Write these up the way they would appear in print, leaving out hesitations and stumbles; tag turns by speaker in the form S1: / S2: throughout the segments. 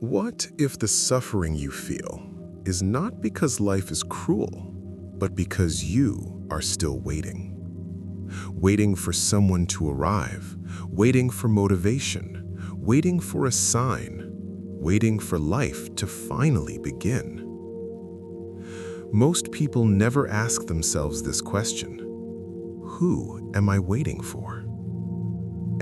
S1: What if the suffering you feel is not because life is cruel, but because you are still waiting? Waiting for someone to arrive, waiting for motivation, waiting for a sign, waiting for life to finally begin. Most people never ask themselves this question: who am I waiting for?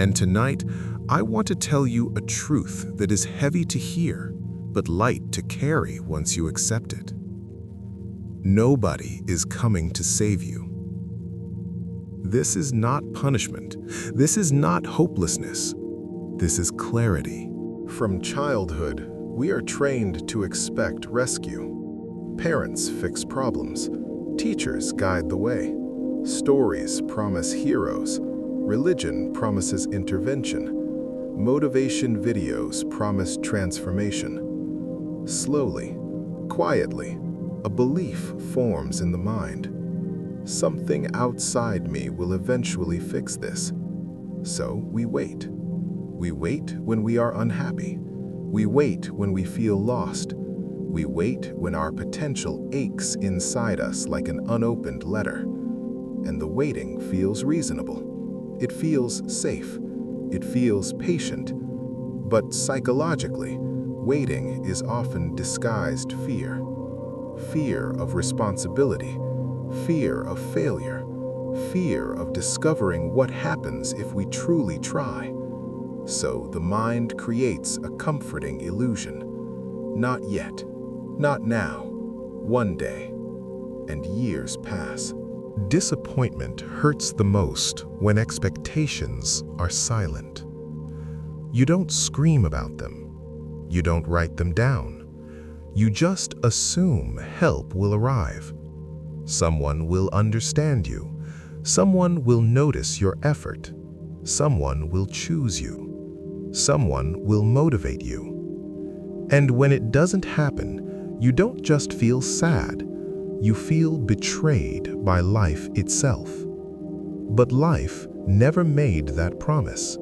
S1: And tonight, I want to tell you a truth that is heavy to hear, but light to carry once you accept it. Nobody is coming to save you. This is not punishment. This is not hopelessness. This is clarity. From childhood, we are trained to expect rescue. Parents fix problems. Teachers guide the way. Stories promise heroes. Religion promises intervention. Motivation videos promise transformation. Slowly, quietly, a belief forms in the mind. Something outside me will eventually fix this. So we wait. We wait when we are unhappy. We wait when we feel lost. We wait when our potential aches inside us like an unopened letter. And the waiting feels reasonable. It feels safe. It feels patient. But psychologically, waiting is often disguised fear. Fear of responsibility. Fear of failure. Fear of discovering what happens if we truly try. So the mind creates a comforting illusion. Not yet. Not now. One day. And years pass. Disappointment hurts the most when expectations are silent. You don't scream about them. You don't write them down. You just assume help will arrive. Someone will understand you. Someone will notice your effort. Someone will choose you. Someone will motivate you. And when it doesn't happen, you don't just feel sad. You feel betrayed by life itself. But life never made that promise.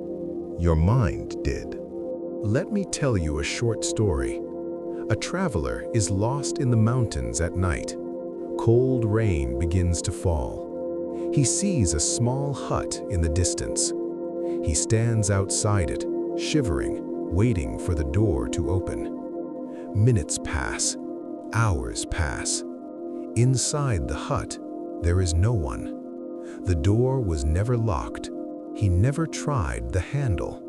S1: Your mind did. Let me tell you a short story. A traveler is lost in the mountains at night. Cold rain begins to fall. He sees a small hut in the distance. He stands outside it, shivering, waiting for the door to open. Minutes pass. Hours pass. Inside the hut, there is no one. The door was never locked. He never tried the handle.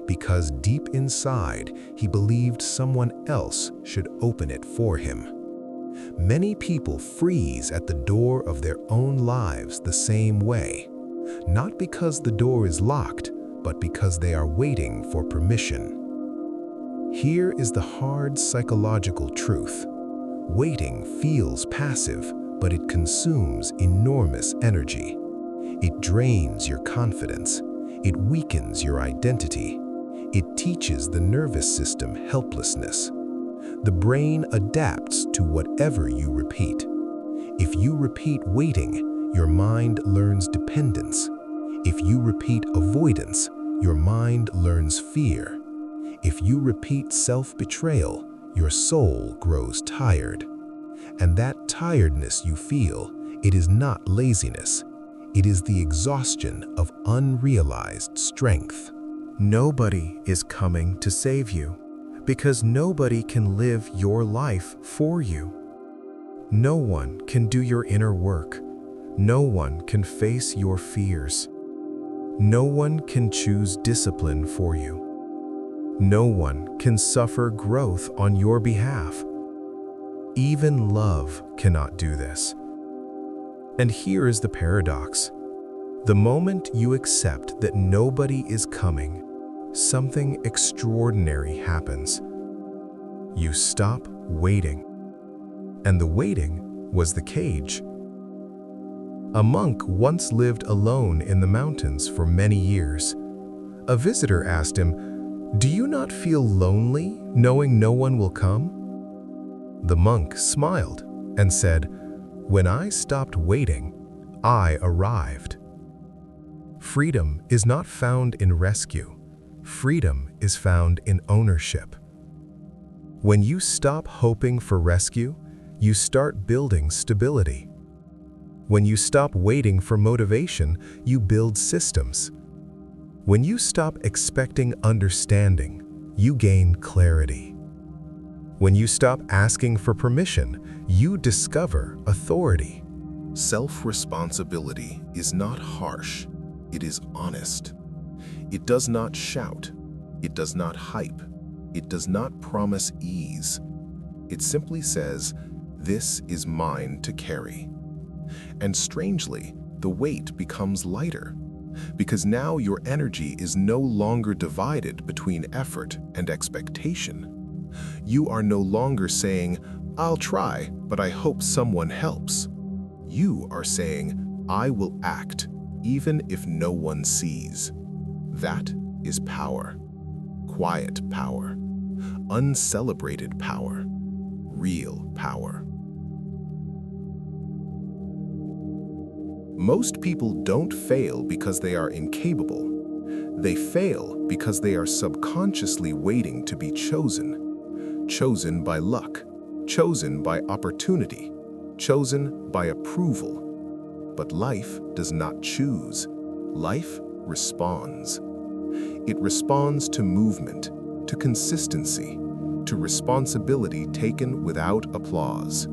S1: Because deep inside, he believed someone else should open it for him. Many people freeze at the door of their own lives the same way, not because the door is locked, but because they are waiting for permission. Here is the hard psychological truth. Waiting feels passive, but it consumes enormous energy. It drains your confidence. It weakens your identity. It teaches the nervous system helplessness. The brain adapts to whatever you repeat. If you repeat waiting, your mind learns dependence. If you repeat avoidance, your mind learns fear. If you repeat self-betrayal, your soul grows tired. And that tiredness you feel, it is not laziness. It is the exhaustion of unrealized strength. Nobody is coming to save you, because nobody can live your life for you. No one can do your inner work. No one can face your fears. No one can choose discipline for you. No one can suffer growth on your behalf. Even love cannot do this. And here is the paradox. The moment you accept that nobody is coming, something extraordinary happens. You stop waiting. And the waiting was the cage. A monk once lived alone in the mountains for many years. A visitor asked him, "Do you not feel lonely knowing no one will come?" The monk smiled and said, "When I stopped waiting, I arrived." Freedom is not found in rescue. Freedom is found in ownership. When you stop hoping for rescue, you start building stability. When you stop waiting for motivation, you build systems. When you stop expecting understanding, you gain clarity. When you stop asking for permission, you discover authority. Self-responsibility is not harsh, it is honest. It does not shout, it does not hype, it does not promise ease. It simply says, "This is mine to carry." And strangely, the weight becomes lighter, because now your energy is no longer divided between effort and expectation. You are no longer saying, "I'll try, but I hope someone helps." You are saying, "I will act, even if no one sees." That is power. Quiet power. Uncelebrated power. Real power. Most people don't fail because they are incapable. They fail because they are subconsciously waiting to be chosen. Chosen by luck. Chosen by opportunity. Chosen by approval. But life does not choose. Life responds. It responds to movement, to consistency, to responsibility taken without applause.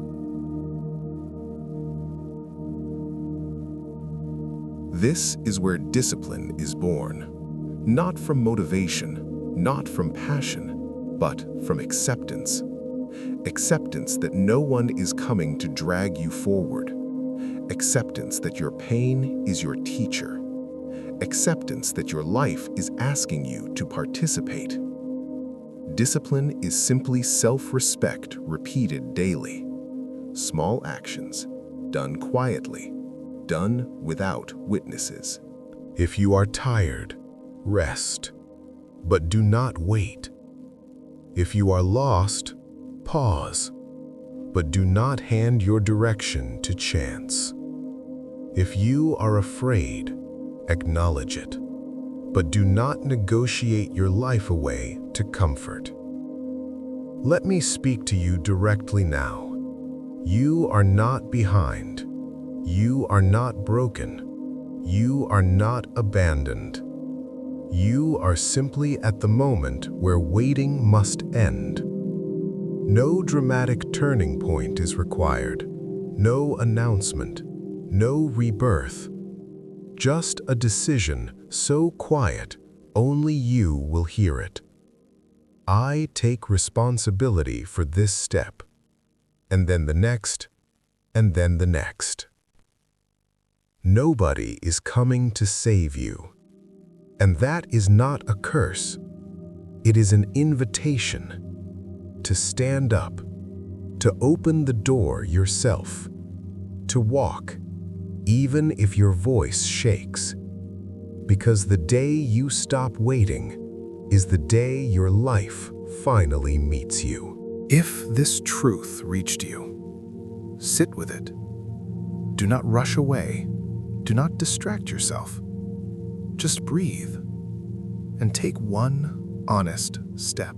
S1: This is where discipline is born. Not from motivation, not from passion, but from acceptance. Acceptance that no one is coming to drag you forward. Acceptance that your pain is your teacher. Acceptance that your life is asking you to participate. Discipline is simply self-respect repeated daily. Small actions, done quietly, done without witnesses. If you are tired, rest, but do not wait. If you are lost, pause, but do not hand your direction to chance. If you are afraid, acknowledge it, but do not negotiate your life away to comfort. Let me speak to you directly now. You are not behind. You are not broken. You are not abandoned. You are simply at the moment where waiting must end. No dramatic turning point is required. No announcement. No rebirth. Just a decision so quiet, only you will hear it. I take responsibility for this step, and then the next, and then the next. Nobody is coming to save you, and that is not a curse. It is an invitation to stand up, to open the door yourself, to walk, even if your voice shakes, because the day you stop waiting is the day your life finally meets you. If this truth reached you, sit with it. Do not rush away. Do not distract yourself. Just breathe and take one honest step.